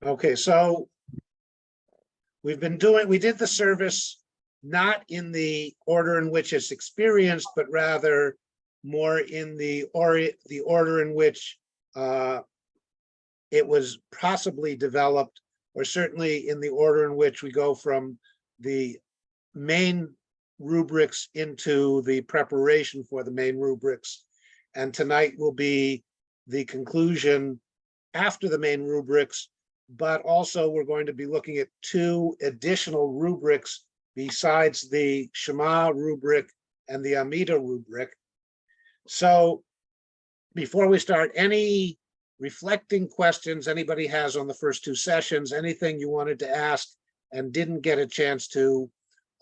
Okay, so we did the service not in the order in which it's experienced, but rather more in the order in which it was possibly developed, or certainly in the order in which we go from the main rubrics into the preparation for the main rubrics. And tonight will be the conclusion after the main rubrics, but also we're going to be looking at two additional rubrics besides the Shema rubric and the Amida rubric. So before we start, any reflecting questions anybody has on the first two sessions, anything you wanted to ask and didn't get a chance to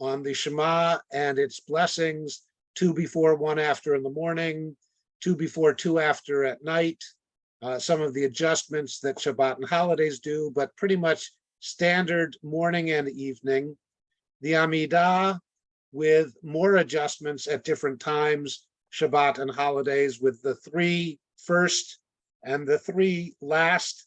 on the Shema and its blessings, 2 before, 1 after in the morning, 2 before, 2 after at night, some of the adjustments that Shabbat and holidays do, but pretty much standard morning and evening. The Amidah with more adjustments at different times, Shabbat and holidays, with the 3 first and the 3 last,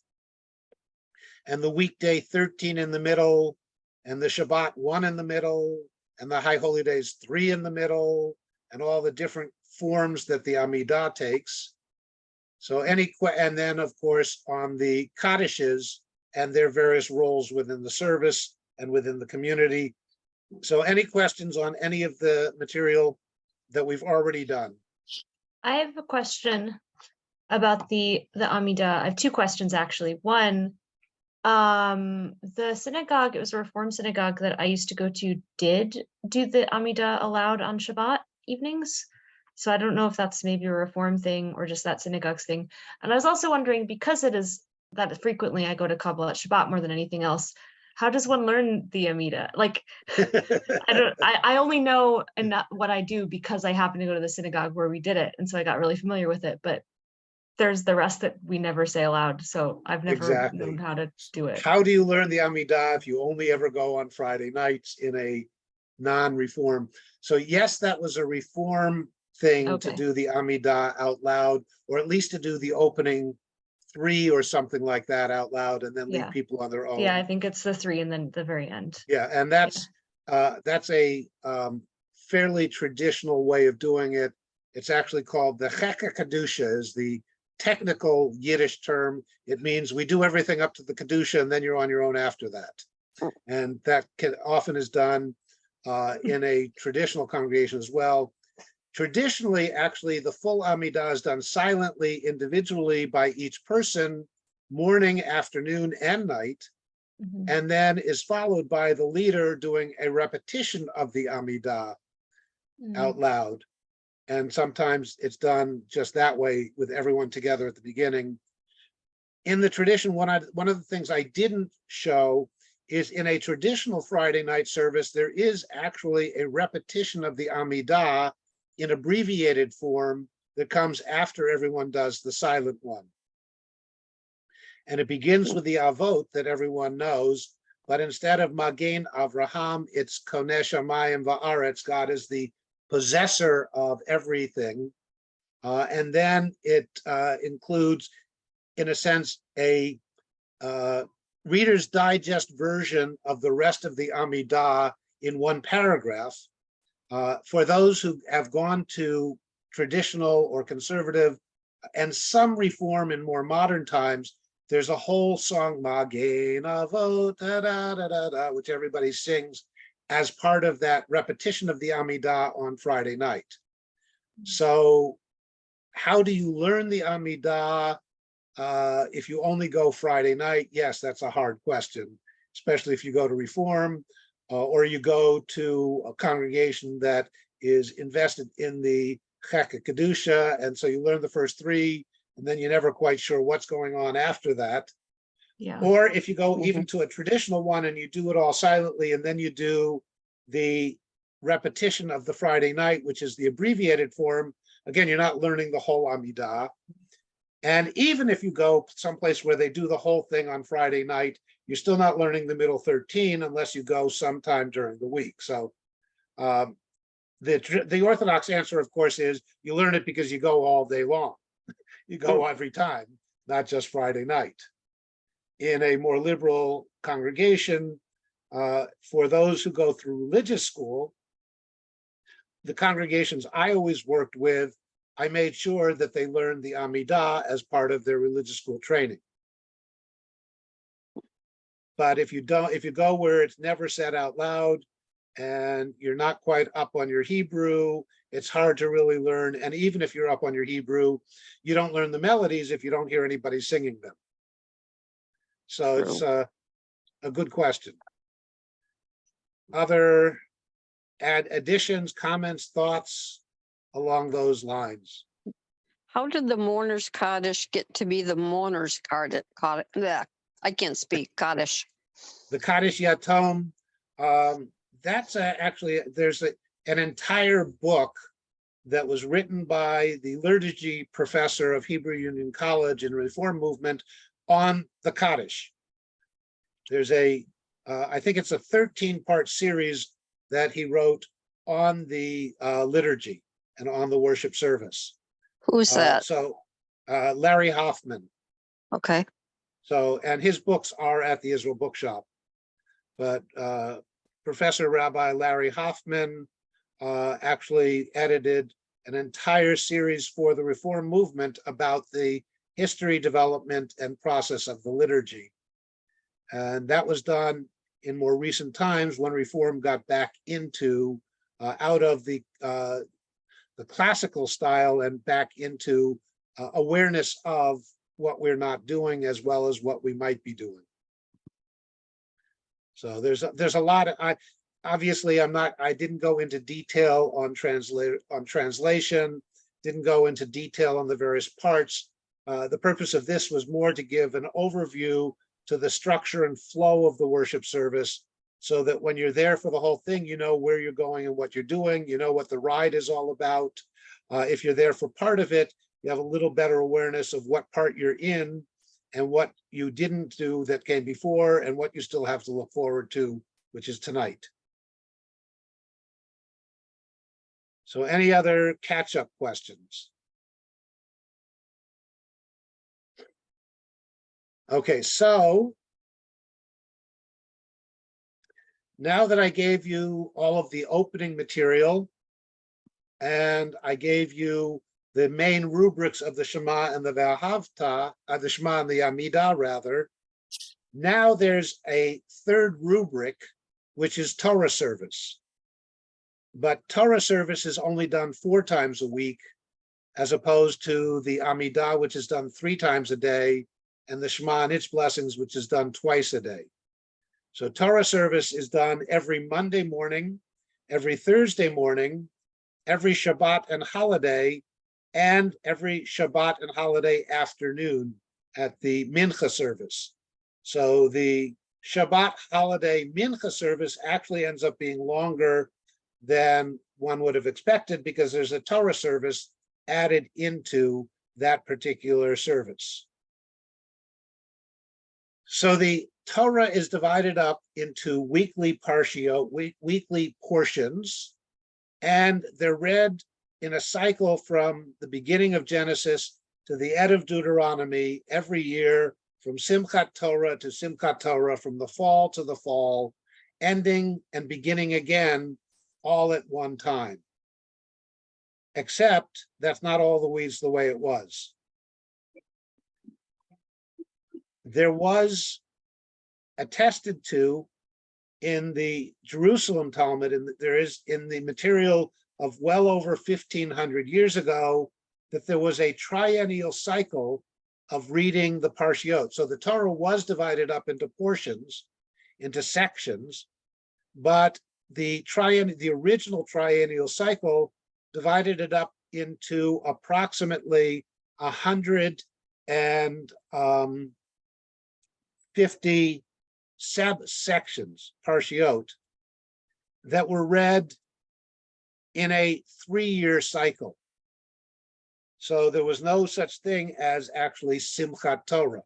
and the weekday 13 in the middle, and the Shabbat 1 in the middle, and the high holy days 3 in the middle, and all the different forms that the Amidah takes. So and then of course on the Kaddishes and their various roles within the service and within the community. So any questions on any of the material that we've already done? I have a question about the Amidah. I have 2 questions actually. One, the synagogue, it was a Reform synagogue that I used to go to, did do the Amidah aloud on Shabbat evenings. So I don't know if that's maybe a Reform thing or just that synagogue's thing. And I was also wondering, because it is that frequently I go to Kabbalah Shabbat more than anything else, how does one learn the Amidah? Like, I only know what I do because I happen to go to the synagogue where we did it. And so I got really familiar with it, but there's the rest that we never say aloud. So I've never known how to do it. How do you learn the Amidah if you only ever go on Friday nights in a non-Reform? So yes, that was a Reform thing to do the Amidah out loud, or at least to do the opening 3 or something like that out loud, and then leave people on their own. Yeah, I think it's the 3 and then the very end. Yeah, and that's a fairly traditional way of doing it. It's actually called the Cheka Kedusha, is the technical Yiddish term. It means we do everything up to the Kedusha and then you're on your own after that. And that often is done in a traditional congregation as well. Traditionally, actually, the full Amidah is done silently, individually by each person, morning, afternoon, and night, and then is followed by the leader doing a repetition of the Amidah out loud. And sometimes it's done just that way with everyone together at the beginning. In the tradition, one of the things I didn't show is in a traditional Friday night service, there is actually a repetition of the Amidah in abbreviated form that comes after everyone does the silent one. And it begins with the Avot that everyone knows, but instead of Magen Avraham, it's Koneh Shamayim Va'aretz, God is the possessor of everything. And then it includes, in a sense, a Reader's Digest version of the rest of the Amidah in one paragraph. For those who have gone to traditional or conservative and some Reform in more modern times, there's a whole song, Magen Avot, da, da, da, da, da, which everybody sings as part of that repetition of the Amidah on Friday night. So how do you learn the Amidah if you only go Friday night? Yes, that's a hard question, especially if you go to Reform or you go to a congregation that is invested in the Cheka Kedusha, and so you learn the first 3, and then you're never quite sure what's going on after that. Yeah. Or if you go even to a traditional one and you do it all silently, and then you do the repetition of the Friday night, which is the abbreviated form, again, you're not learning the whole Amidah. And even if you go someplace where they do the whole thing on Friday night, you're still not learning the middle 13 unless you go sometime during the week. So the Orthodox answer, of course, is you learn it because you go all day long. You go every time, not just Friday night. in a more liberal congregation, for those who go through religious school, the congregations I always worked with, I made sure that they learned the Amidah as part of their religious school training. But if you go where it's never said out loud and you're not quite up on your Hebrew, it's hard to really learn. And even if you're up on your Hebrew, you don't learn the melodies if you don't hear anybody singing them. So it's a good question. Other additions, comments, thoughts along those lines? How did the mourner's Kaddish get to be the mourner's Kaddish? I can't speak Kaddish. The Kaddish Yatom, that's actually, there's an entire book that was written by the liturgy professor of Hebrew Union College in Reform Movement on the Kaddish. There's I think it's a 13-part series that he wrote on the liturgy and on the worship service. Who's that? Larry Hoffman. Okay. So, and his books are at the Israel Bookshop. But Professor Rabbi Larry Hoffman actually edited an entire series for the Reform movement about the history, development, and process of the liturgy. And that was done in more recent times when Reform got back into, out of the classical style and back into awareness of what we're not doing as well as what we might be doing. So there's a lot of, obviously I didn't go into detail on translation, didn't go into detail on the various parts. The purpose of this was more to give an overview to the structure and flow of the worship service, so that when you're there for the whole thing, you know where you're going and what you're doing, you know what the ride is all about. If you're there for part of it, you have a little better awareness of what part you're in and what you didn't do that came before and what you still have to look forward to, which is tonight. So any other catch-up questions? Okay, so now that I gave you all of the opening material and I gave you the main rubrics of the Shema and the V'ahavta, the Shema and the Amidah rather, now there's a third rubric, which is Torah service. But Torah service is only done 4 times a week, as opposed to the Amidah, which is done 3 times a day, and the Shema and its blessings, which is done twice a day. So Torah service is done every Monday morning, every Thursday morning, every Shabbat and holiday, and every Shabbat and holiday afternoon at the Mincha service. So the Shabbat holiday Mincha service actually ends up being longer than one would have expected because there's a Torah service added into that particular service. So the Torah is divided up into weekly parshiot, weekly portions, and they're read in a cycle from the beginning of Genesis to the end of Deuteronomy every year, from Simchat Torah to Simchat Torah, from the fall to the fall, ending and beginning again all at one time. Except that's not all the weeds the way it was. There was attested to in the Jerusalem Talmud, and there is in the material of well over 1,500 years ago, that there was a triennial cycle of reading the parshiot. So the Torah was divided up into portions, into sections, but the original triennial cycle divided it up into approximately 150 sections, parshiot, that were read in a 3-year cycle. So there was no such thing as actually Simchat Torah.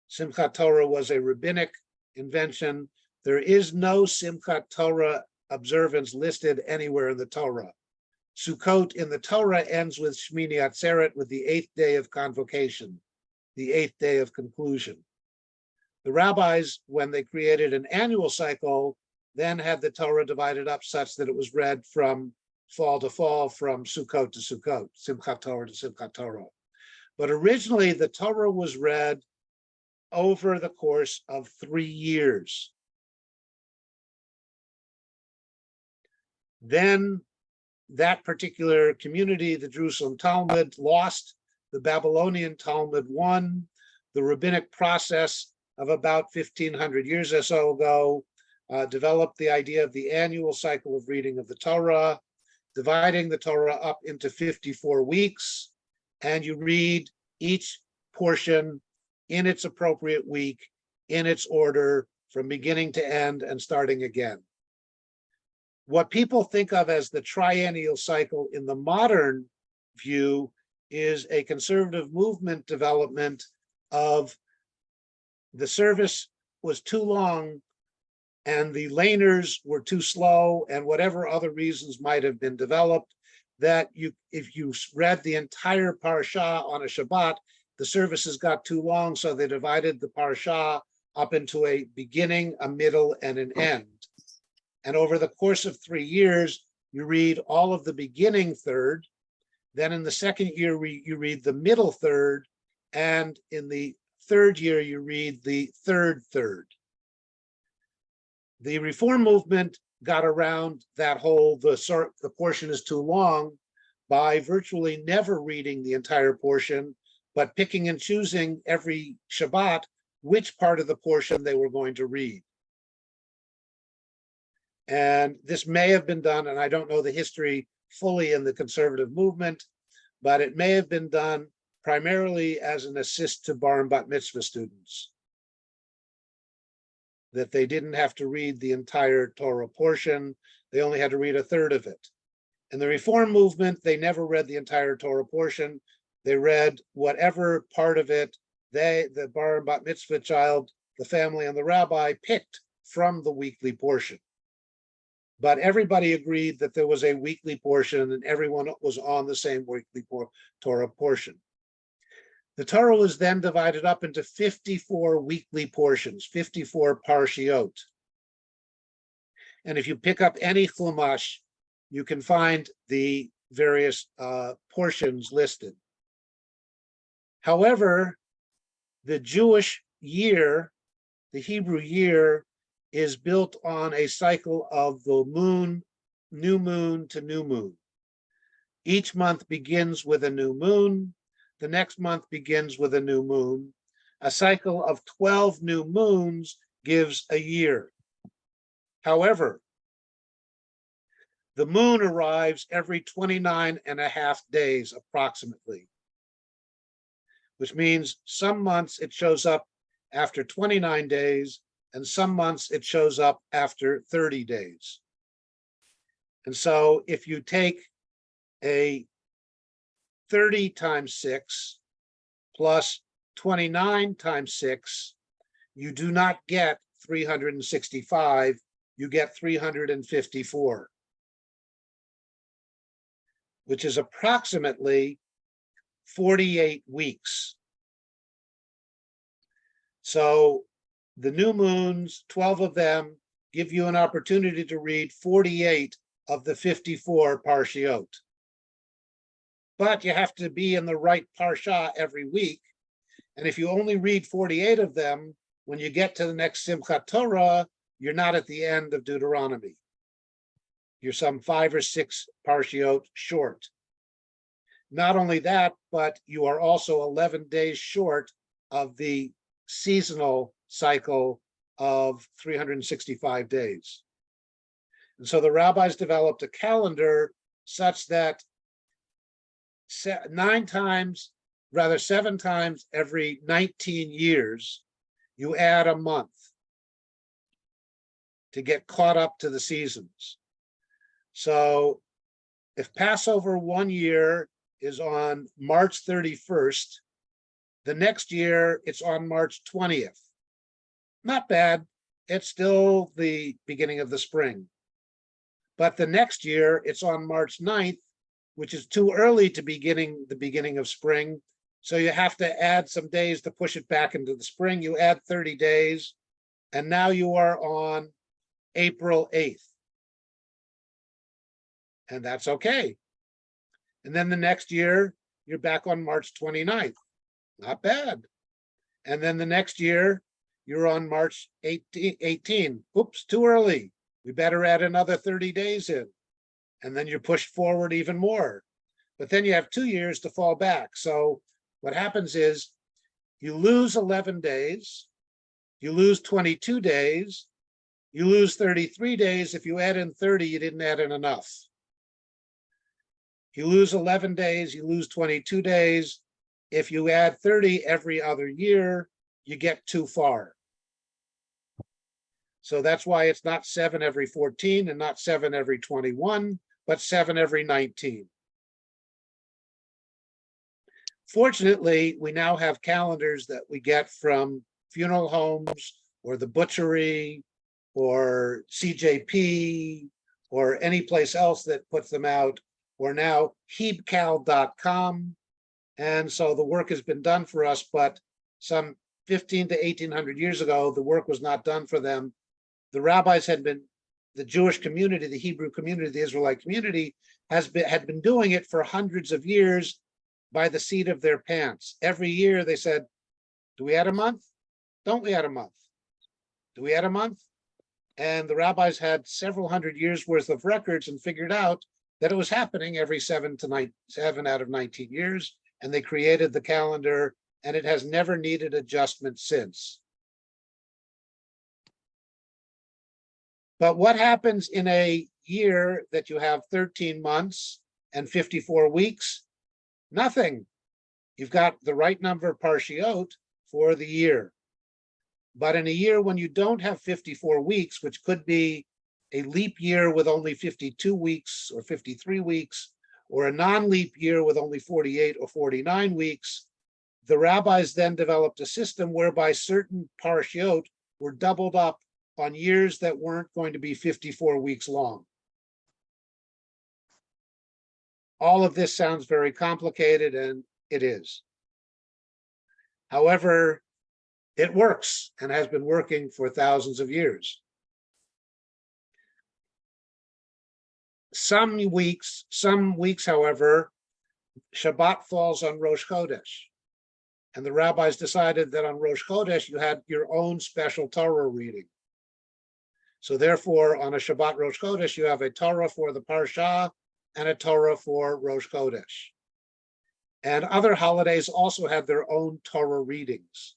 Simchat Torah was a rabbinic invention. There is no Simchat Torah observance listed anywhere in the Torah. Sukkot in the Torah ends with Shmini Atzeret, with the 8th day of convocation, the 8th day of conclusion. The rabbis, when they created an annual cycle, then had the Torah divided up such that it was read from fall to fall, from Sukkot to Sukkot, Simchat Torah to Simchat Torah. But originally, the Torah was read over the course of 3 years. Then that particular community, the Jerusalem Talmud, lost. The Babylonian Talmud won. The rabbinic process of about 1500 years or so ago developed the idea of the annual cycle of reading of the Torah, dividing the Torah up into 54 weeks, and you read each portion in its appropriate week, in its order, from beginning to end and starting again. What people think of as the triennial cycle in the modern view is a conservative movement development of the service was too long and the laners were too slow, and whatever other reasons might have been developed, that if you read the entire parsha on a Shabbat, the services got too long, so they divided the parsha up into a beginning, a middle, and an end. And over the course of 3 years, you read all of the beginning third. Then in the second year, you read the middle third. And in the third year, you read the third third. The Reform movement got around that whole, the portion is too long, by virtually never reading the entire portion, but picking and choosing every Shabbat which part of the portion they were going to read. And this may have been done, and I don't know the history fully in the conservative movement, but it may have been done primarily as an assist to bar and bat mitzvah students, that they didn't have to read the entire Torah portion, they only had to read a third of it. In the Reform movement, they never read the entire Torah portion. They read whatever part of it the bar and bat mitzvah child, the family, and the rabbi picked from the weekly portion. But everybody agreed that there was a weekly portion and everyone was on the same weekly Torah portion. The Torah was then divided up into 54 weekly portions, 54 parshiot. And if you pick up any chumash, you can find the various portions listed. However, the Jewish year, the Hebrew year, is built on a cycle of the moon, new moon to new moon. Each month begins with a new moon. The next month begins with a new moon. A cycle of 12 new moons gives a year. However, the moon arrives every 29 and a half days approximately, which means some months it shows up after 29 days, and some months it shows up after 30 days. And so if you take a 30 times 6 plus 29 times 6, you do not get 365, you get 354, which is approximately 48 weeks. So the new moons, 12 of them, give you an opportunity to read 48 of the 54 parshiot. But you have to be in the right parsha every week. And if you only read 48 of them, when you get to the next Simchat Torah, you're not at the end of Deuteronomy. You're some 5 or 6 parshiot short. Not only that, but you are also 11 days short of the seasonal cycle of 365 days. And so the rabbis developed a calendar such that 7 times every 19 years, you add a month to get caught up to the seasons. So if Passover one year is on March 31st, the next year it's on March 20th. Not bad, it's still the beginning of the spring. But the next year it's on March 9th, which is too early to the beginning of spring. So you have to add some days to push it back into the spring. You add 30 days, and now you are on April 8th. And that's okay. And then the next year, you're back on March 29th. Not bad. And then the next year, you're on March 18. Oops, too early. We better add another 30 days in. And then you're pushed forward even more. But then you have 2 years to fall back. So what happens is you lose 11 days, you lose 22 days, you lose 33 days. If you add in 30, you didn't add in enough. You lose 11 days, you lose 22 days. If you add 30 every other year, you get too far. So that's why it's not 7 every 14 and not 7 every 21, but 7 every 19. Fortunately, we now have calendars that we get from funeral homes or the butchery or CJP or any place else that puts them out. We're now hebcal.com. And so the work has been done for us, but some 15 to 1800 years ago, the work was not done for them. The rabbis had been, the Jewish community, the Hebrew community, the Israelite community had been doing it for hundreds of years by the seat of their pants. Every year they said, do we add a month? Don't we add a month? Do we add a month? And the rabbis had several hundred years worth of records and figured out that it was happening every 7 out of 19 years. And they created the calendar, and it has never needed adjustment since. But what happens in a year that you have 13 months and 54 weeks? Nothing. You've got the right number of parshiot for the year. But in a year when you don't have 54 weeks, which could be a leap year with only 52 weeks or 53 weeks, or a non-leap year with only 48 or 49 weeks, the rabbis then developed a system whereby certain parshiot were doubled up on years that weren't going to be 54 weeks long. All of this sounds very complicated, and it is. However, it works and has been working for thousands of years. Some weeks, however, Shabbat falls on Rosh Chodesh. And the rabbis decided that on Rosh Chodesh, you had your own special Torah reading. So therefore, on a Shabbat Rosh Chodesh, you have a Torah for the Parsha and a Torah for Rosh Chodesh. And other holidays also had their own Torah readings.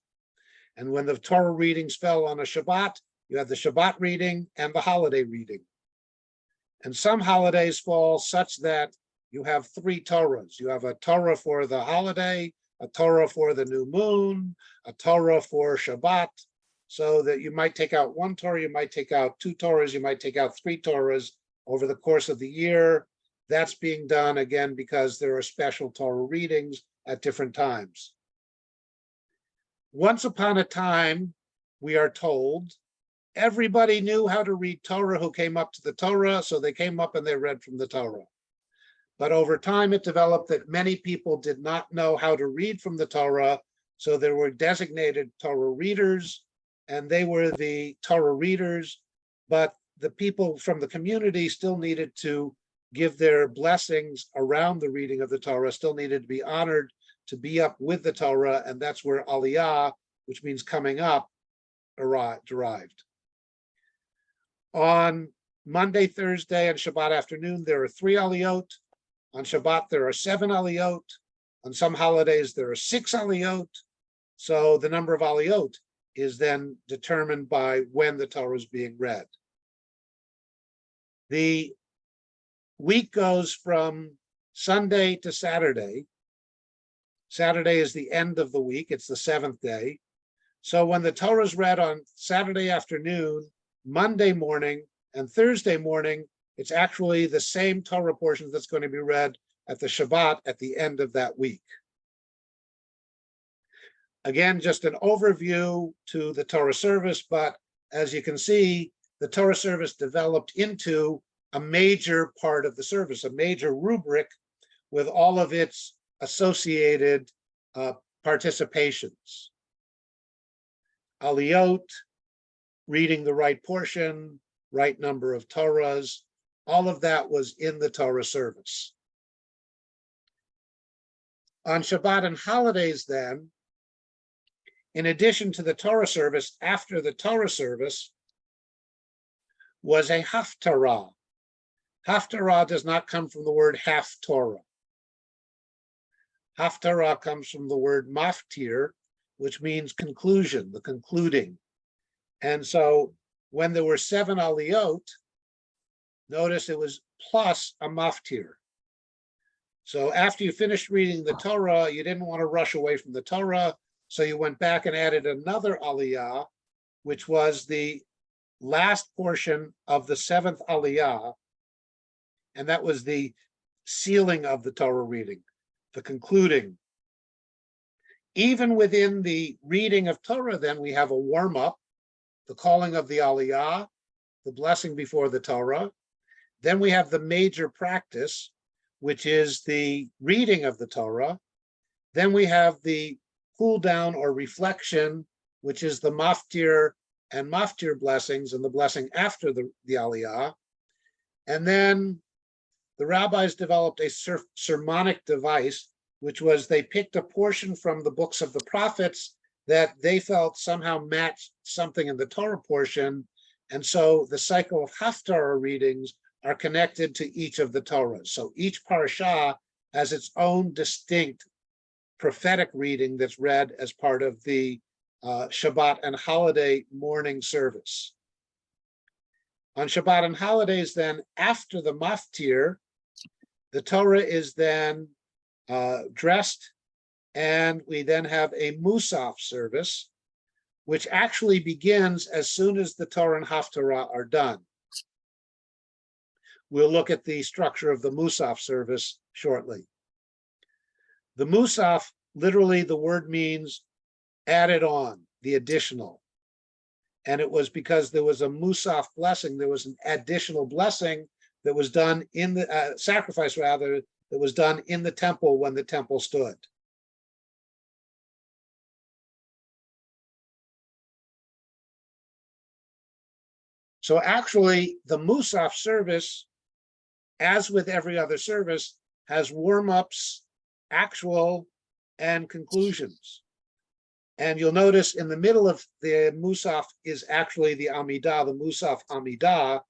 And when the Torah readings fell on a Shabbat, you had the Shabbat reading and the holiday reading. And some holidays fall such that you have 3 Torahs. You have a Torah for the holiday, a Torah for the new moon, a Torah for Shabbat, so that you might take out 1 Torah, you might take out 2 Torahs, you might take out 3 Torahs over the course of the year. That's being done, again, because there are special Torah readings at different times. Once upon a time, we are told, everybody knew how to read Torah who came up to the Torah, so they came up and they read from the Torah. But over time, it developed that many people did not know how to read from the Torah, so there were designated Torah readers, and they were the Torah readers, but the people from the community still needed to give their blessings around the reading of the Torah, still needed to be honored to be up with the Torah, and that's where Aliyah, which means coming up, derived. On Monday, Thursday, and Shabbat afternoon, there are 3 aliyot. On Shabbat, there are 7 aliyot. On some holidays, there are 6 aliyot. So the number of aliyot is then determined by when the Torah is being read. The week goes from Sunday to Saturday. Saturday is the end of the week. It's the 7th day. So when the Torah is read on Saturday afternoon, Monday morning, and Thursday morning, it's actually the same Torah portion that's going to be read at the Shabbat at the end of that week. Again, just an overview to the Torah service, but as you can see, the Torah service developed into a major part of the service, a major rubric with all of its associated participations. Aliyot, reading the right portion, right number of Torahs, all of that was in the Torah service. On Shabbat and holidays then, in addition to the Torah service, after the Torah service was a haftarah. Haftarah does not come from the word half Torah. Haftarah comes from the word maftir, which means conclusion, the concluding. And so when there were 7 aliyot, notice it was plus a maftir. So after you finished reading the Torah, you didn't want to rush away from the Torah, so you went back and added another aliyah, which was the last portion of the 7th aliyah, and that was the sealing of the Torah reading, the concluding. Even within the reading of Torah, then we have a warm-up, the calling of the aliyah, the blessing before the Torah. Then we have the major practice, which is the reading of the Torah. Then we have the cool down or reflection, which is the maftir and maftir blessings and the blessing after the aliyah. And then the rabbis developed a sermonic device, which was they picked a portion from the books of the prophets that they felt somehow matched something in the Torah portion. And so the cycle of Haftarah readings are connected to each of the Torahs. So each parashah has its own distinct prophetic reading that's read as part of the Shabbat and holiday morning service. On Shabbat and holidays, then, after the maftir, the Torah is then dressed, and we then have a musaf service, which actually begins as soon as the Torah and Haftarah are done. We'll look at the structure of the musaf service shortly. The musaf, literally the word means added on, the additional. And it was because there was a musaf blessing, there was an additional blessing that was done in the sacrifice, rather, that was done in the temple when the temple stood. So actually, the musaf service, as with every other service, has warm-ups, actual, and conclusions. And you'll notice in the middle of the musaf is actually the Amidah, the musaf Amidah,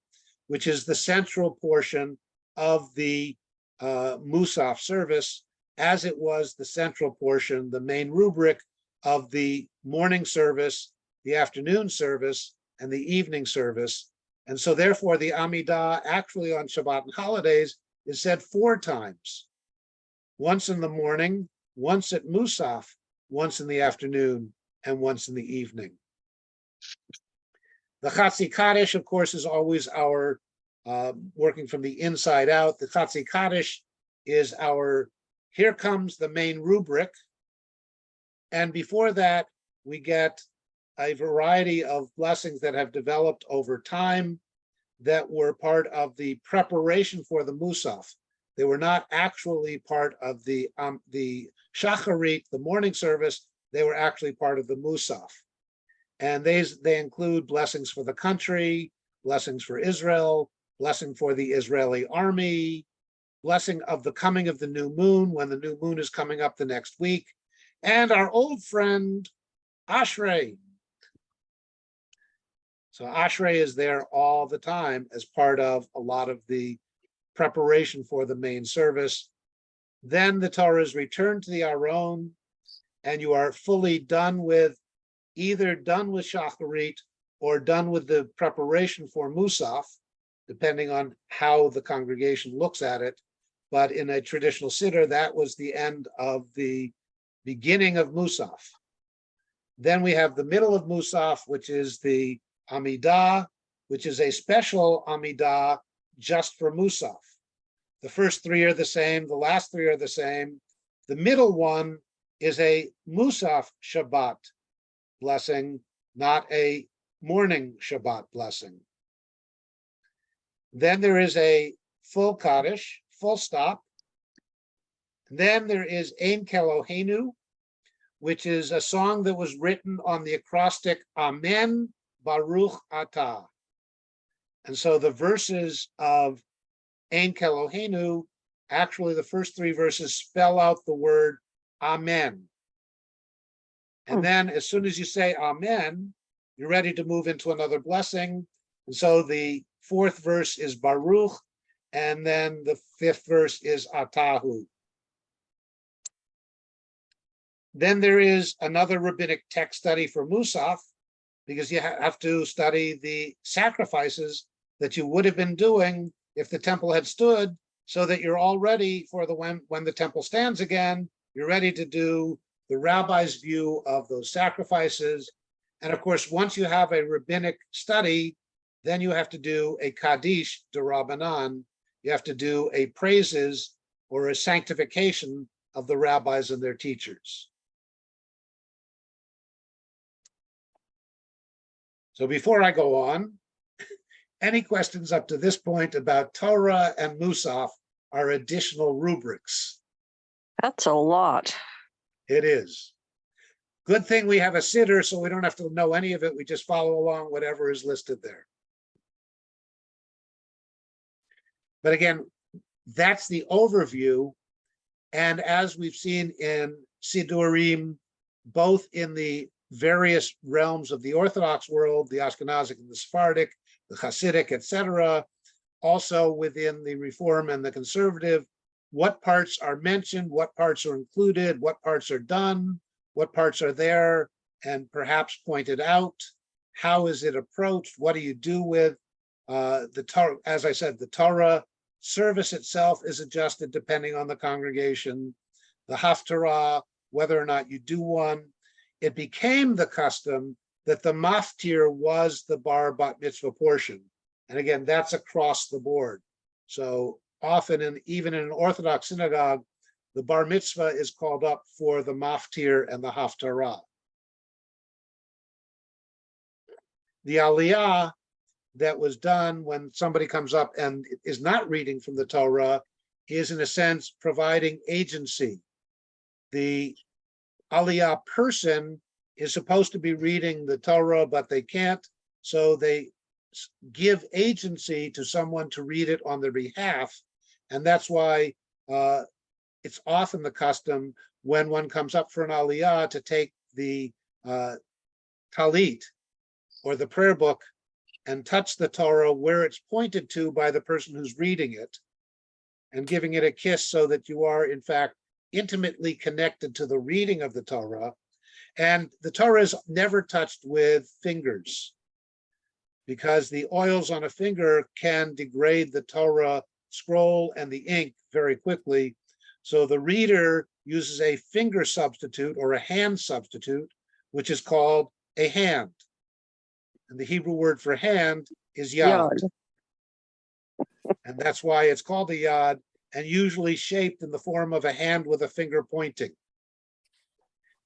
which is the central portion of the musaf service, as it was the central portion, the main rubric of the morning service, the afternoon service, and the evening service. And so therefore the Amidah actually on Shabbat and holidays is said 4 times. Once in the morning, once at musaf, once in the afternoon, and once in the evening. The Chatzi Kaddish, of course, is always our working from the inside out. The Chatzi Kaddish is our, here comes the main rubric. And before that, we get a variety of blessings that have developed over time that were part of the preparation for the musaf. They were not actually part of the shacharit, the morning service. They were actually part of the musaf. And they include blessings for the country, blessings for Israel, blessing for the Israeli army, blessing of the coming of the new moon when the new moon is coming up the next week, and our old friend Ashrei. So Ashrei is there all the time as part of a lot of the preparation for the main service. Then the Torah is returned to the Aron, and you are fully done with, either done with Shacharit or done with the preparation for Musaf, depending on how the congregation looks at it. But in a traditional Siddur, that was the end of the beginning of Musaf. Then we have the middle of Musaf, which is the Amidah, which is a special Amidah just for Musaf. The first 3 are the same, the last 3 are the same. The middle one is a Musaf Shabbat blessing, not a morning Shabbat blessing. Then there is a full Kaddish, full stop. Then there is Ein Kelohenu, which is a song that was written on the acrostic Amen Baruch Atah. And so the verses of Ein Kelohenu, actually the first three verses spell out the word Amen. And then as soon as you say Amen, you're ready to move into another blessing. And so the fourth verse is Baruch, and then the fifth verse is Atahu. Then there is another rabbinic text study for Musaf, because you have to study the sacrifices that you would have been doing if the temple had stood, so that you're all ready for the when the temple stands again, you're ready to do the rabbi's view of those sacrifices. And of course, once you have a rabbinic study, then you have to do a Kaddish de Rabbanan. You have to do a praises or a sanctification of the rabbis and their teachers. So before I go on, any questions up to this point about Torah and Musaf are additional rubrics? That's a lot. It is. Good thing we have a Siddur, so we don't have to know any of it. We just follow along whatever is listed there. But again, that's the overview. And as we've seen in Siddurim, both in the various realms of the Orthodox world, the Ashkenazic and the Sephardic, the Hasidic, etc., also within the Reform and the Conservative, what parts are mentioned, what parts are included, what parts are done, what parts are there and perhaps pointed out, how is it approached, what do you do with the Torah? As I said, the Torah service itself is adjusted depending on the congregation, the Haftarah, whether or not you do one. It became the custom that the maftir was the bar bat mitzvah portion. And again, that's across the board. So often, even in an Orthodox synagogue, the bar mitzvah is called up for the maftir and the haftarah. The aliyah that was done when somebody comes up and is not reading from the Torah is, in a sense, providing agency. The aliyah person is supposed to be reading the Torah, but they can't, so they give agency to someone to read it on their behalf. And that's why it's often the custom when one comes up for an aliyah to take the talit or the prayer book and touch the Torah where it's pointed to by the person who's reading it and giving it a kiss, so that you are in fact intimately connected to the reading of the Torah. And the Torah is never touched with fingers, because the oils on a finger can degrade the Torah scroll and the ink very quickly. So the reader uses a finger substitute or a hand substitute, which is called a hand. And the Hebrew word for hand is yad. And that's why it's called a yad, and usually shaped in the form of a hand with a finger pointing.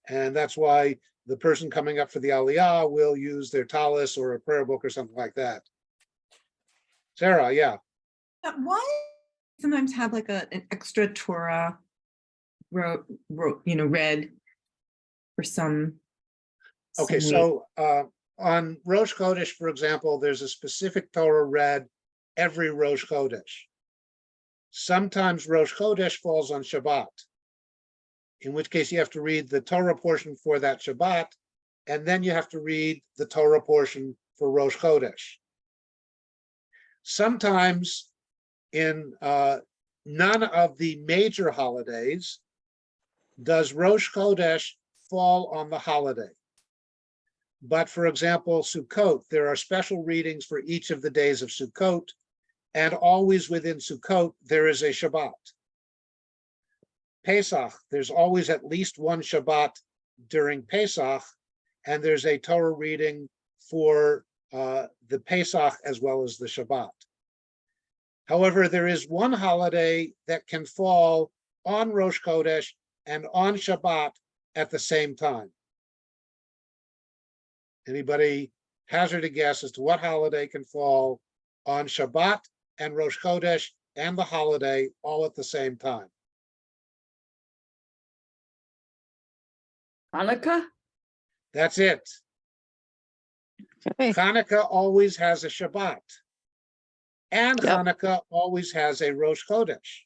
And that's why the person coming up for the aliyah will use their talis or a prayer book or something like that. Sarah, yeah. Why sometimes have like an extra Torah read for some? Okay, so on Rosh Chodesh, for example, there's a specific Torah read every Rosh Chodesh. Sometimes Rosh Chodesh falls on Shabbat, in which case you have to read the Torah portion for that Shabbat, and then you have to read the Torah portion for Rosh Chodesh. Sometimes in none of the major holidays does Rosh Chodesh fall on the holiday. But for example, Sukkot, there are special readings for each of the days of Sukkot, and always within Sukkot, there is a Shabbat. Pesach, there's always at least one Shabbat during Pesach, and there's a Torah reading for the Pesach as well as the Shabbat. However, there is one holiday that can fall on Rosh Chodesh and on Shabbat at the same time. Anybody hazard a guess as to what holiday can fall on Shabbat and Rosh Chodesh and the holiday all at the same time? Hanukkah? That's it. Okay. Hanukkah always has a Shabbat. And Yep. Hanukkah always has a Rosh Chodesh,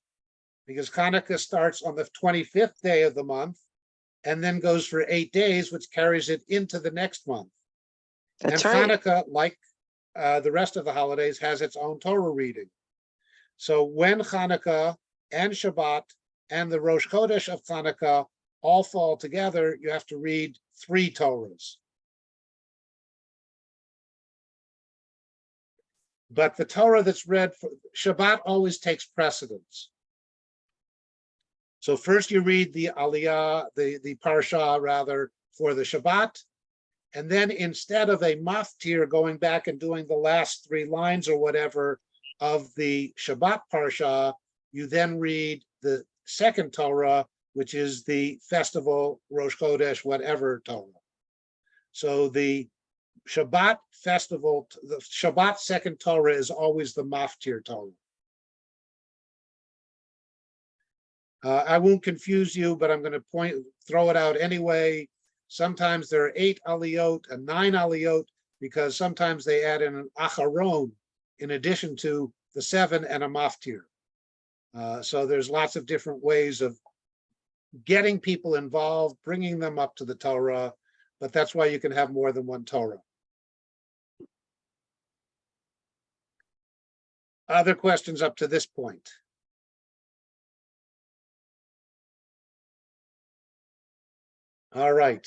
because Hanukkah starts on the 25th day of the month and then goes for 8 days, which carries it into the next month. That's And right. Hanukkah, like the rest of the holidays, has its own Torah reading. So when Hanukkah and Shabbat and the Rosh Chodesh of Hanukkah all fall together, you have to read 3 Torahs. But the Torah that's read for Shabbat always takes precedence. So first you read the Aliyah, the Parsha rather, for the Shabbat. And then instead of a maftir going back and doing the last 3 lines or whatever of the Shabbat Parsha, you then read the second Torah, which is the festival, Rosh Chodesh, whatever Torah. So the Shabbat festival, the Shabbat second Torah is always the maftir Torah. I won't confuse you, but I'm going to throw it out anyway. Sometimes there are 8 aliyot and 9 aliyot, because sometimes they add in an acharon in addition to the 7 and a maftir. So there's lots of different ways of getting people involved, bringing them up to the Torah, but that's why you can have more than one Torah. Other questions up to this point? All right.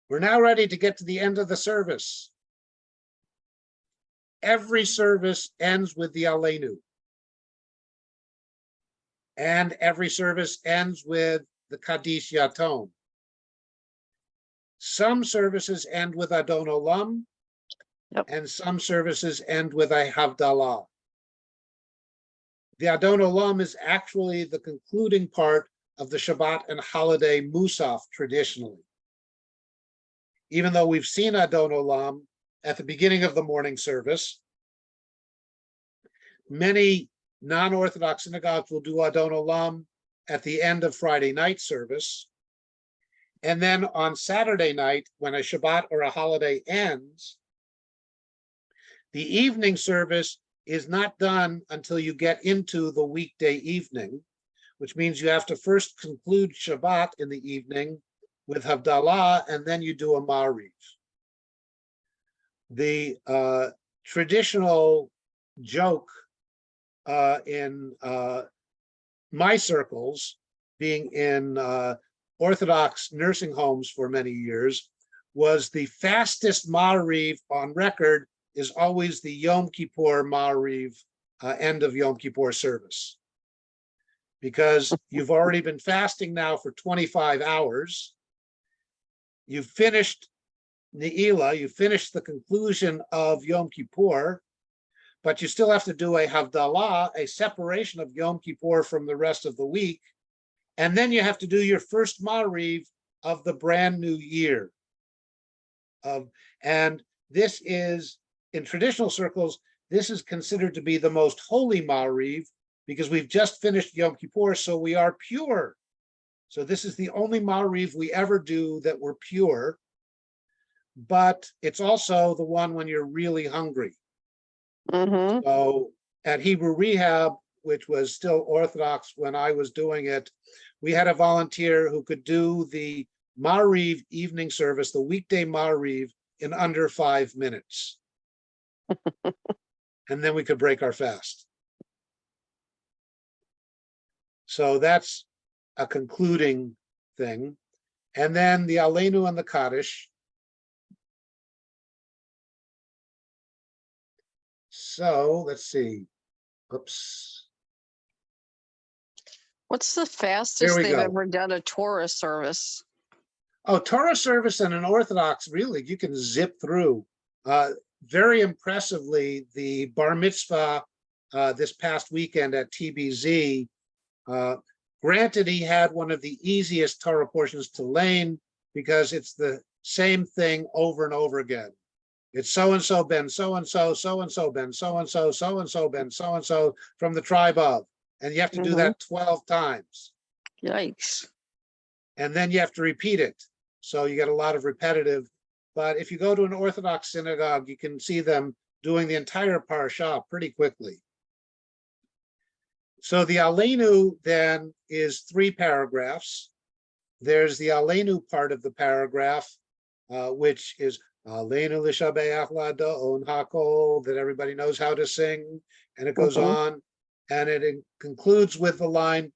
We're now ready to get to the end of the service. Every service ends with the Aleinu. And every service ends with the Kaddish Yatom. Some services end with Adon Olam, Yep. and some services end with a Havdalah. The Adon Olam is actually the concluding part of the Shabbat and holiday Musaf traditionally. Even though we've seen Adon Olam at the beginning of the morning service, many non-Orthodox synagogues will do Adon Olam at the end of Friday night service. And then on Saturday night, when a Shabbat or a holiday ends, the evening service is not done until you get into the weekday evening, which means you have to first conclude Shabbat in the evening with Havdalah, and then you do a Ma'ariv. The traditional joke in my circles, being in Orthodox nursing homes for many years, was the fastest Ma'ariv on record is always the Yom Kippur Ma'ariv, end of Yom Kippur service. Because you've already been fasting now for 25 hours. You've finished Ne'ilah, you finished the conclusion of Yom Kippur, but you still have to do a Havdalah, a separation of Yom Kippur from the rest of the week. And then you have to do your first Ma'ariv of the brand new year. And this is, in traditional circles, this is considered to be the most holy Ma'ariv, because we've just finished Yom Kippur, so we are pure. So this is the only Ma'ariv we ever do that we're pure, but it's also the one when you're really hungry. Mm-hmm. So at Hebrew Rehab, which was still Orthodox when I was doing it, we had a volunteer who could do the Ma'ariv evening service, the weekday Ma'ariv, in under 5 minutes. And then we could break our fast. So that's a concluding thing. And then the Aleinu and the Kaddish. So let's see. Oops. What's the fastest we they've go. ever done a Torah service? Oh, Torah service and an Orthodox, really, you can zip through. Very impressively, the bar mitzvah this past weekend at TBZ, granted he had one of the easiest Torah portions to learn because it's the same thing over and over again. It's so-and-so ben so-and-so, so-and-so ben so-and-so, so-and-so ben so-and-so from the tribe of. And you have to do that 12 times. Yikes. And then you have to repeat it. So you get a lot of repetitive. But if you go to an Orthodox synagogue, you can see them doing the entire parashah pretty quickly. So the Aleinu then is 3 paragraphs. There's the Aleinu part of the paragraph, which is Aleinu l'shabeach la'adon hakol, that everybody knows how to sing. And it goes on, and it concludes with the line,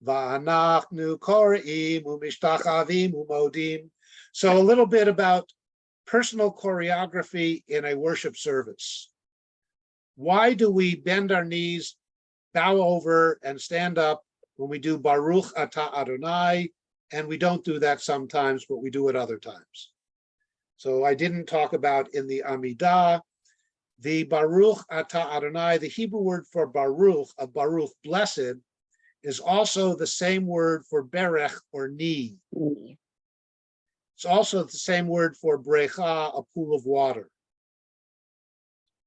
Va'anachnu kor'im u'mishtachavim u'modim. So a little bit about personal choreography in a worship service. Why do we bend our knees, bow over, and stand up when we do Baruch Atah Adonai? And we don't do that sometimes, but we do it other times. So I didn't talk about in the Amidah, the Baruch Atah Adonai, the Hebrew word for Baruch, of Baruch, blessed, is also the same word for berech, or knee. It's also the same word for brecha, a pool of water.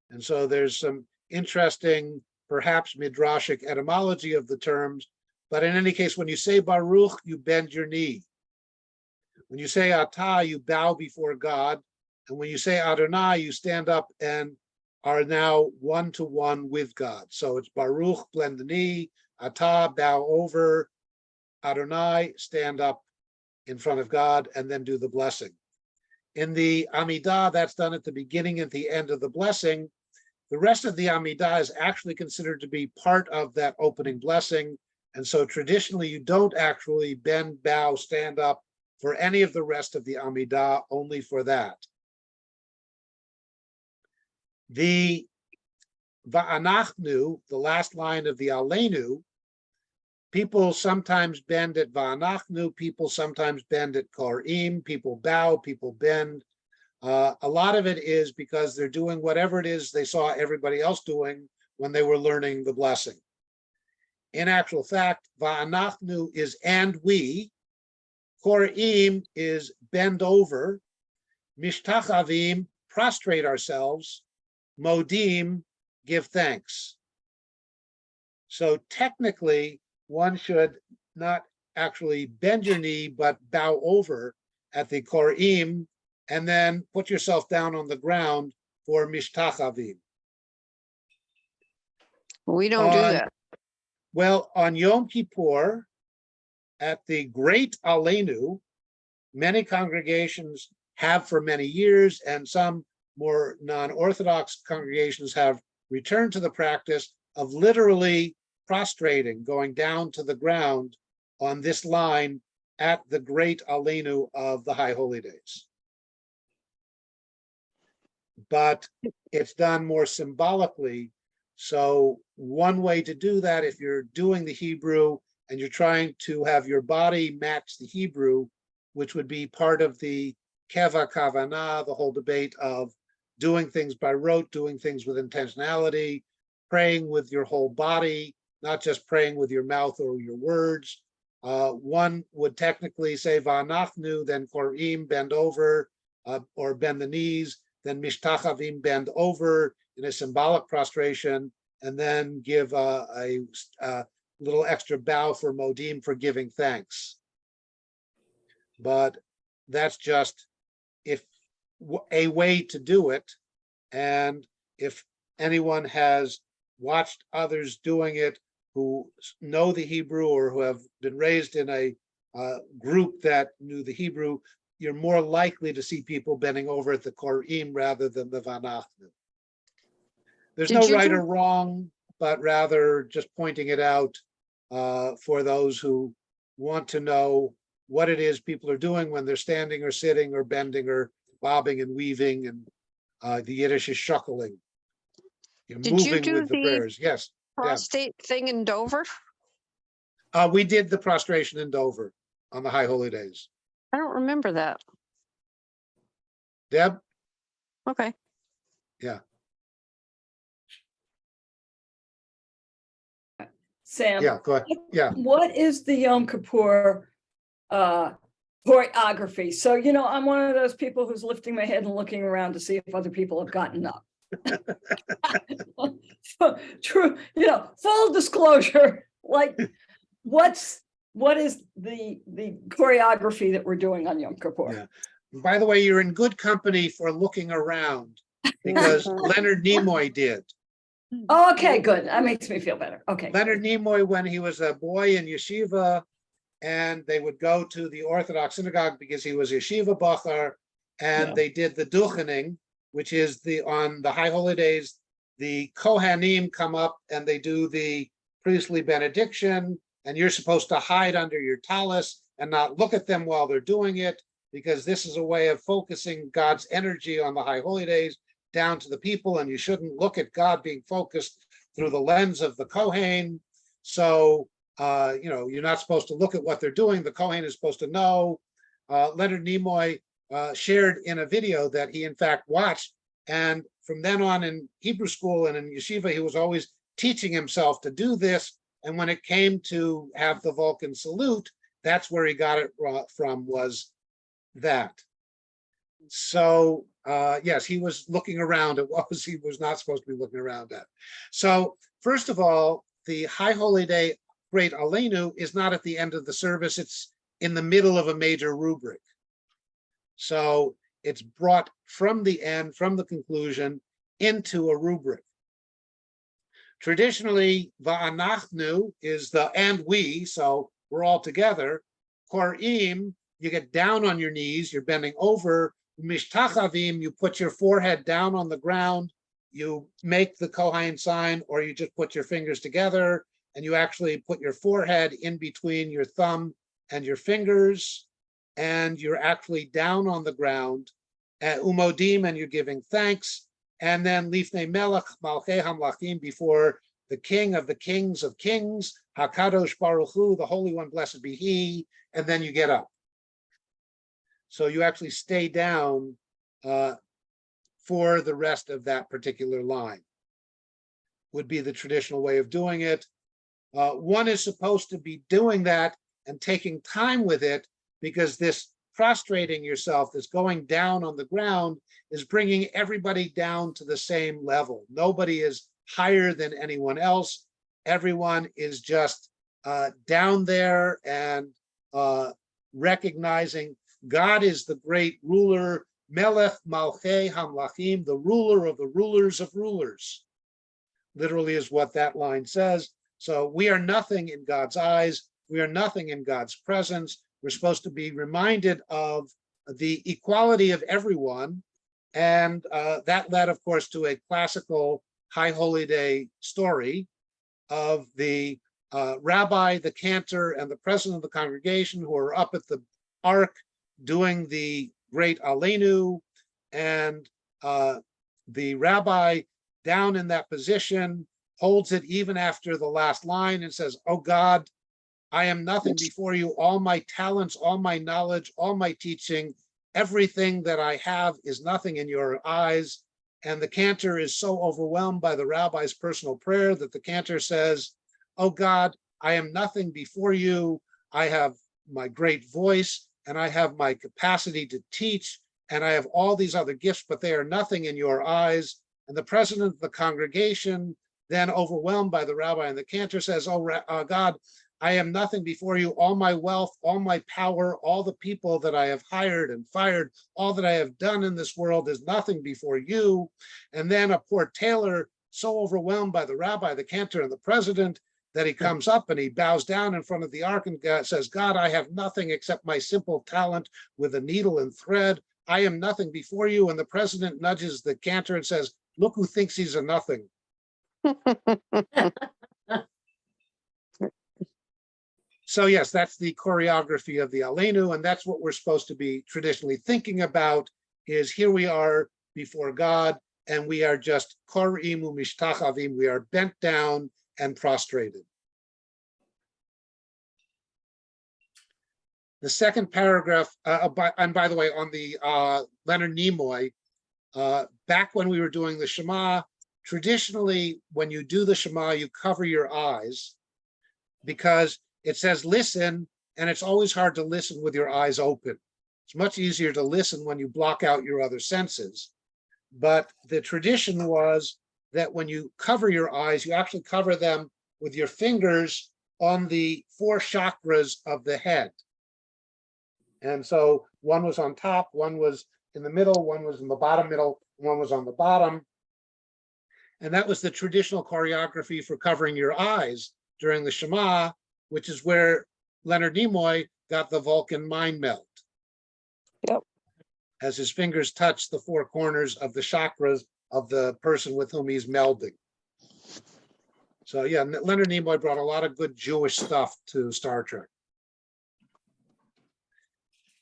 And so there's some interesting, perhaps midrashic etymology of the terms, but in any case, when you say Baruch, you bend your knee. When you say Atah, you bow before God. And when you say Adonai, you stand up and are now one-to-one with God. So it's Baruch, bend the knee, Atah, bow over, Adonai, stand up in front of God, and then do the blessing. In the Amidah, that's done at the beginning and the end of the blessing. The rest of the Amidah is actually considered to be part of that opening blessing. And so traditionally, you don't actually bend, bow, stand up for any of the rest of the Amidah, only for that. The Va'anachnu, the last line of the Aleinu, people sometimes bend at Va'anachnu, people sometimes bend at Kor'im, people bow, people bend. A lot of it is because they're doing whatever it is they saw everybody else doing when they were learning the blessing. In actual fact, Va'anachnu is and we, Kor'im is bend over, Mishtachavim, prostrate ourselves, Modim, give thanks. So technically, one should not actually bend your knee, but bow over at the Kor'im, and then put yourself down on the ground for Mishtachavim. We don't do that. Well, on Yom Kippur, at the Great Aleinu, many congregations have for many years, and some more non-Orthodox congregations have returned to the practice of literally prostrating, going down to the ground on this line at the Great Aleinu of the High Holy Days. But it's done more symbolically. So one way to do that, if you're doing the Hebrew and you're trying to have your body match the Hebrew, which would be part of the keva kavanah, the whole debate of doing things by rote, doing things with intentionality, praying with your whole body, not just praying with your mouth or your words. One would technically say Va'anachnu, then Kor'im, bend over, or bend the knees, then Mishtachavim, bend over in a symbolic prostration, and then give a little extra bow for Modim, for giving thanks. But that's just a way to do it. And if anyone has watched others doing it who know the Hebrew or who have been raised in a group that knew the Hebrew, you're more likely to see people bending over at the Kor'im rather than the Va'anachnu. There's no right or wrong, but rather just pointing it out for those who want to know what it is people are doing when they're standing or sitting or bending or bobbing and weaving, and the Yiddish is shuckling. You're moving with the prayers. Yes. Prostate thing in Dover? We did the prostration in Dover on the High Holy Days. I don't remember that. Deb? Okay. Yeah. Sam. Yeah, go ahead. Yeah. What is the Yom Kippur choreography. So, I'm one of those people who's lifting my head and looking around to see if other people have gotten up. True, full disclosure, like what is the choreography that we're doing on Yom Kippur? Yeah. By the way, you're in good company for looking around because Leonard Nimoy did. Okay, good. That makes me feel better. Okay. Leonard Nimoy, when he was a boy in yeshiva, and they would go to the Orthodox synagogue because he was yeshiva bacher, and Yeah. they did the duchening, which is on the high holy days, the Kohanim come up and they do the priestly benediction, and you're supposed to hide under your tallis and not look at them while they're doing it, because this is a way of focusing God's energy on the high holy days down to the people, and you shouldn't look at God being focused through the lens of the Kohen. So, you're not supposed to look at what they're doing. The Kohen is supposed to know. Leonard Nimoy shared in a video that he in fact watched, and from then on in Hebrew school and in yeshiva, he was always teaching himself to do this. And when it came to have the Vulcan salute, that's where he got it from, was that. So yes, he was looking around at what he was not supposed to be looking around at. So first of all, the High Holy Day Great Aleinu is not at the end of the service. It's in the middle of a major rubric. So it's brought from the end, from the conclusion, into a rubric. Traditionally, va'anachnu is the and we, so we're all together. Korim, you get down on your knees, you're bending over. Mishtachavim, you put your forehead down on the ground, you make the Kohen sign, or you just put your fingers together, and you actually put your forehead in between your thumb and your fingers, and you're actually down on the ground. Umodim, and you're giving thanks. And then Lifnei Melech Malchei Hamlachim, before the King of the Kings of Kings, Hakadosh Baruch Hu, the Holy One, blessed be He, and then you get up. So you actually stay down for the rest of that particular line, would be the traditional way of doing it. One is supposed to be doing that and taking time with it, because this prostrating yourself, this going down on the ground, is bringing everybody down to the same level. Nobody is higher than anyone else. Everyone is just down there and recognizing God is the great ruler, Melech Malchei Hamlachim, the ruler of the rulers of rulers. Literally is what that line says. So we are nothing in God's eyes. We are nothing in God's presence. We're supposed to be reminded of the equality of everyone. And that led, of course, to a classical High Holy Day story of the rabbi, the cantor, and the president of the congregation who are up at the ark doing the great Aleinu, and the rabbi down in that position holds it even after the last line and says, "Oh God, I am nothing before you. All my talents, all my knowledge, all my teaching, everything that I have is nothing in your eyes." And the cantor is so overwhelmed by the rabbi's personal prayer that the cantor says, "Oh God, I am nothing before you. I have my great voice, and I have my capacity to teach, and I have all these other gifts, but they are nothing in your eyes." And the president of the congregation, then overwhelmed by the rabbi and the cantor, says, "Oh God, I am nothing before you. All my wealth, all my power, all the people that I have hired and fired, all that I have done in this world is nothing before you." And then a poor tailor, so overwhelmed by the rabbi, the cantor, and the president, that he comes up and he bows down in front of the ark and says, "God, I have nothing except my simple talent with a needle and thread. I am nothing before you." And the president nudges the cantor and says, "Look who thinks he's a nothing." So yes, that's the choreography of the Aleinu, and that's what we're supposed to be traditionally thinking about, is here we are before God, and we are just korim u'mishtachavim, we are bent down and prostrated. The second paragraph, and by the way, on the Leonard Nimoy, back when we were doing the Shema, traditionally, when you do the Shema, you cover your eyes, because it says, listen, and it's always hard to listen with your eyes open. It's much easier to listen when you block out your other senses. But the tradition was that when you cover your eyes, you actually cover them with your fingers on the 4 chakras of the head. And so one was on top, one was in the middle, one was in the bottom middle, one was on the bottom. And that was the traditional choreography for covering your eyes during the Shema, which is where Leonard Nimoy got the Vulcan mind melt. Yep. As his fingers touch the 4 corners of the chakras of the person with whom he's melding. So yeah, Leonard Nimoy brought a lot of good Jewish stuff to Star Trek.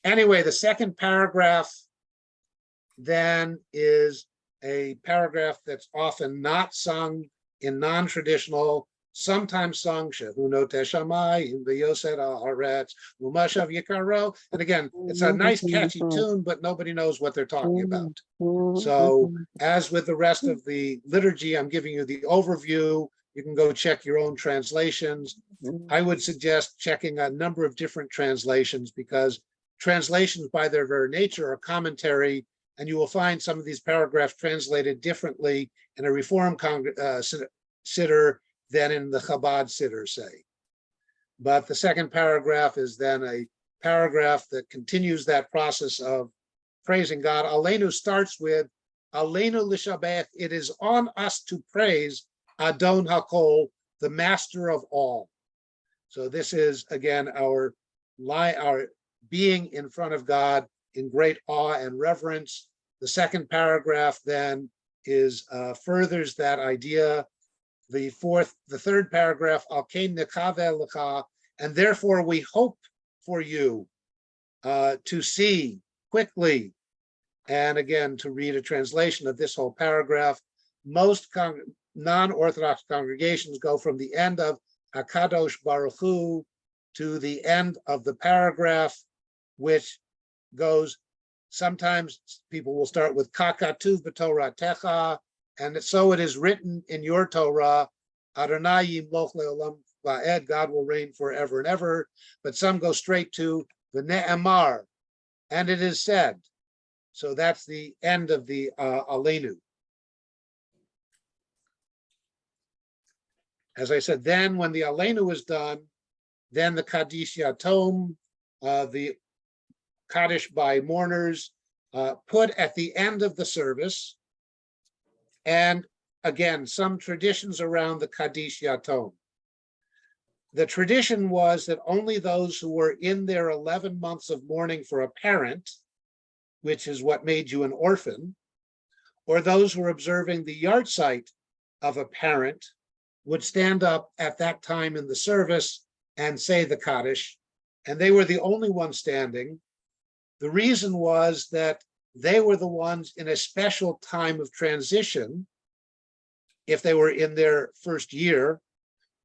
Anyway, the second paragraph then is a paragraph that's often not sung in non-traditional, sometimes sung, Shehuno Teshamai, in the Yosed Haaretz, Umashav Yikaro. And again, it's a nice catchy tune, but nobody knows what they're talking about. So as with the rest of the liturgy, I'm giving you the overview. You can go check your own translations. I would suggest checking a number of different translations because translations by their very nature are commentary, and you will find some of these paragraphs translated differently in a Reform Siddur than in the Chabad Siddur, say. But the second paragraph is then a paragraph that continues that process of praising God. Aleinu starts with Aleinu l'shabech. It is on us to praise Adon HaKol, the master of all. So this is again our being in front of God in great awe and reverence. The second paragraph then is furthers that idea. The third paragraph, Alkein nekaveh lecha, and therefore we hope for you to see quickly. And again, to read a translation of this whole paragraph, most non-Orthodox congregations go from the end of Hakadosh Baruch Hu to the end of the paragraph, which goes, sometimes people will start with Kakatuv b'Torah Techa, and so it is written in your Torah, Adonai yimloch le'olam va'ed, God will reign forever and ever. But some go straight to the Ne'emar, and it is said. So that's the end of the Aleinu. As I said, then when the Aleinu is done, then the Kaddish Yatom, the Kaddish by mourners, put at the end of the service. And again, some traditions around the Kaddish Yatom. The tradition was that only those who were in their 11 months of mourning for a parent, which is what made you an orphan, or those who were observing the yahrzeit of a parent, would stand up at that time in the service and say the Kaddish, and they were the only ones standing. The reason was that they were the ones in a special time of transition, if they were in their first year,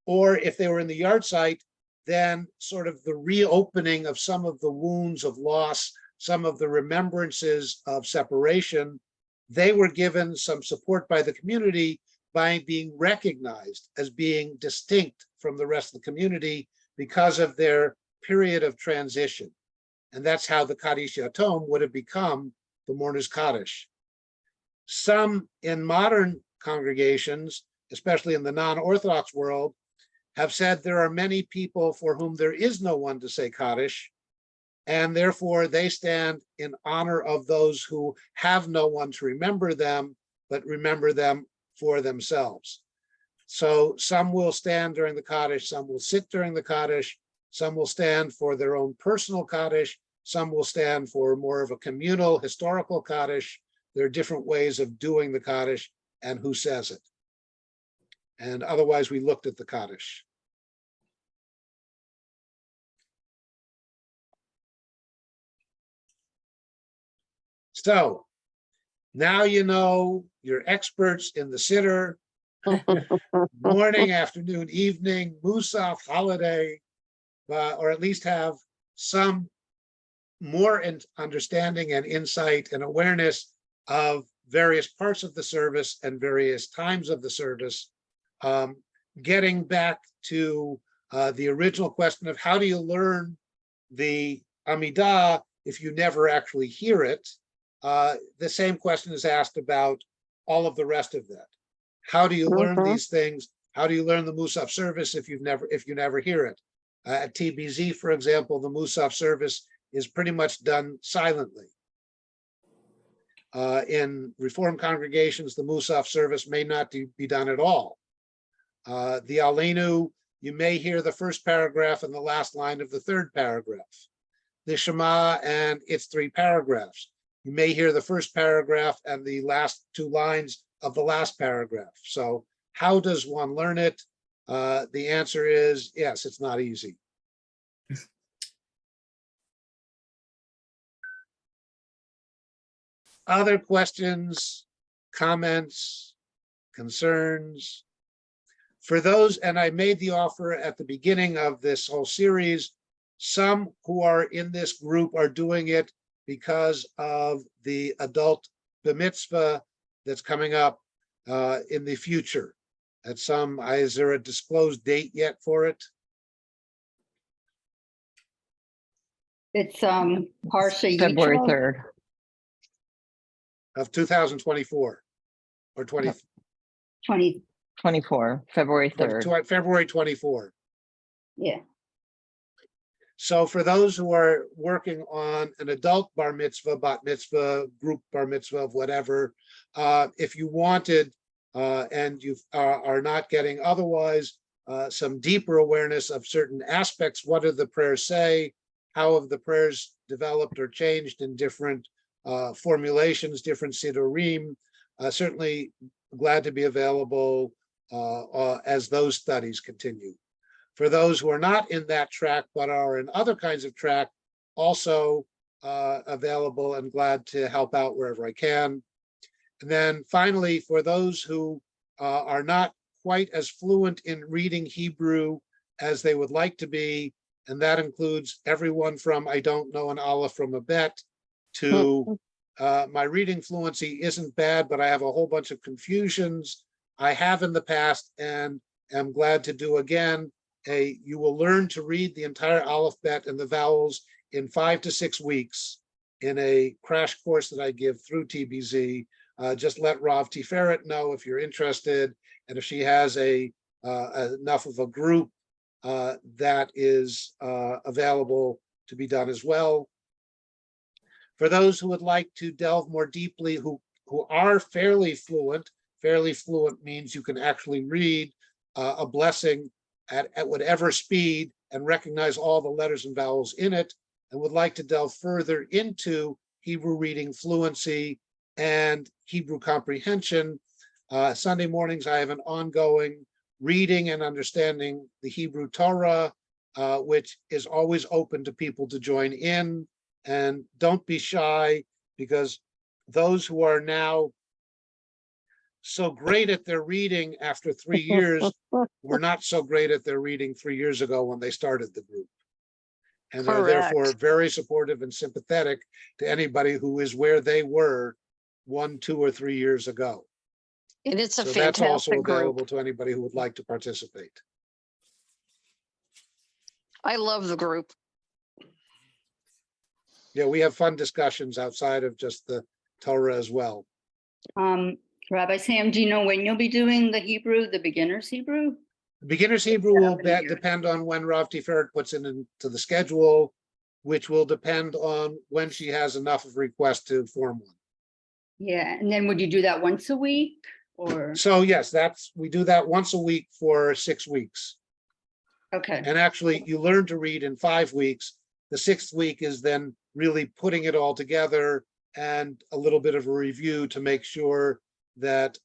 or if they were in the yahrzeit, then sort of the reopening of some of the wounds of loss, some of the remembrances of separation. They were given some support by the community by being recognized as being distinct from the rest of the community because of their period of transition. And that's how the Kaddish Yatom would have become the mourner's Kaddish. Some in modern congregations, especially in the non-Orthodox world, have said there are many people for whom there is no one to say Kaddish, and therefore they stand in honor of those who have no one to remember them, but remember them for themselves. So some will stand during the Kaddish, some will sit during the Kaddish, some will stand for their own personal Kaddish, some will stand for more of a communal historical Kaddish. There are different ways of doing the Kaddish and who says it. And otherwise we looked at the Kaddish. So now you know you're experts in the Siddur, morning, afternoon, evening, Musaf, holiday, or at least have some more understanding and insight and awareness of various parts of the service and various times of the service. Getting back to the original question of how do you learn the Amidah, if you never actually hear it, the same question is asked about all of the rest of that. How do you learn Mhm. these things? How do you learn the Musaf service if you never hear it? At TBZ, for example, the Musaf service is pretty much done silently. In Reform congregations, the Musaf service may not be done at all. The Aleinu, you may hear the first paragraph and the last line of the third paragraph. The Shema and its 3 paragraphs. You may hear the first paragraph and the last 2 lines of the last paragraph. So how does one learn it? The answer is yes, it's not easy. Other questions, comments, concerns? For those, and I made the offer at the beginning of this whole series, some who are in this group are doing it because of the adult mitzvah that's coming up in the future. At some, is there a disclosed date yet for it? It's Parsha February Yitro. 3rd, Of 2024 or 20, 20, 24, February 3rd. February 24. yeah. So for those who are working on an adult bar mitzvah, bat mitzvah, group bar mitzvah, of whatever, if you wanted and you are not getting otherwise some deeper awareness of certain aspects, what do the prayers say? How have the prayers developed or changed in different formulations, different siddurim? Certainly glad to be available as those studies continue. For those who are not in that track, but are in other kinds of track, also available and glad to help out wherever I can. And then finally, for those who are not quite as fluent in reading Hebrew as they would like to be, and that includes everyone from I don't know an aleph from a bet to my reading fluency isn't bad, but I have a whole bunch of confusions. I have in the past and am glad to do again. You will learn to read the entire alphabet and the vowels in 5 to 6 weeks in a crash course that I give through TBZ. Just let Rav Tiferet know if you're interested, and if she has enough of a group that is available to be done as well. For those who would like to delve more deeply, who are fairly fluent means you can actually read a blessing at whatever speed and recognize all the letters and vowels in it, and would like to delve further into Hebrew reading fluency and Hebrew comprehension. Sunday mornings, I have an ongoing reading and understanding the Hebrew Torah, which is always open to people to join in. And don't be shy, because those who are now so great at their reading after 3 years were not so great at their reading 3 years ago when they started the group. And they're therefore Correct. very supportive and sympathetic to anybody who is where they were 1, 2, or 3 years ago. And it's a So that's also fantastic group. available to anybody who would like to participate. I love the group. Yeah, we have fun discussions outside of just the Torah as well. Rabbi Sam, do you know when you'll be doing the Hebrew, the beginner's Hebrew? Beginner's Hebrew will depend on when Rav Tiferet puts it into the schedule, which will depend on when she has enough of requests to form one. Yeah, and then would you do that once a week or? So yes, we do that once a week for 6 weeks. Okay, And actually you learn to read in 5 weeks. The 6th week is then really putting it all together and a little bit of a review to make sure that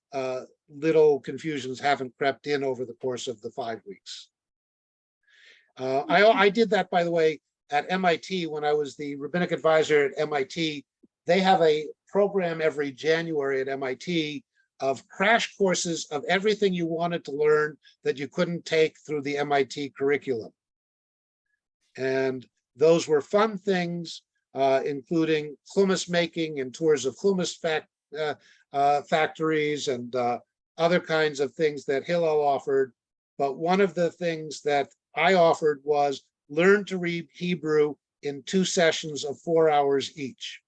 little confusions haven't crept in over the course of the 5 weeks. I did that, by the way, at MIT when I was the rabbinic advisor at MIT. They have a program every January at MIT of crash courses of everything you wanted to learn that you couldn't take through the MIT curriculum. And those were fun things, including hummus making and tours of hummus factories and other kinds of things that Hillel offered. But one of the things that I offered was learn to read Hebrew in 2 sessions of 4 hours each.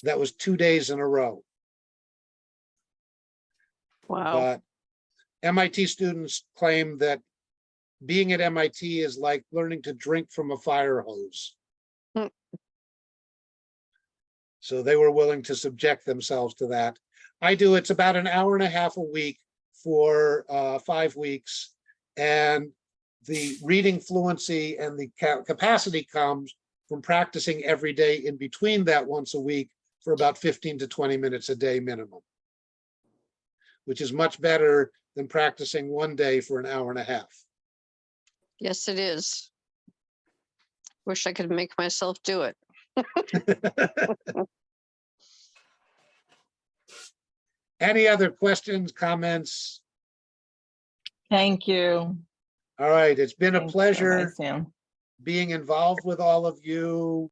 That was 2 days in a row. Wow. But MIT students claim that being at MIT is like learning to drink from a fire hose. Hmm. So they were willing to subject themselves to that. I do, it's about an hour and a half a week for 5 weeks. And the reading fluency and the capacity comes from practicing every day in between that once a week for about 15 to 20 minutes a day minimum, which is much better than practicing one day for an hour and a half. Yes, it is. Wish I could make myself do it. Any other questions, comments? Thank you. All right, it's been a Thanks, Rabbi pleasure Sam. being involved with all of you.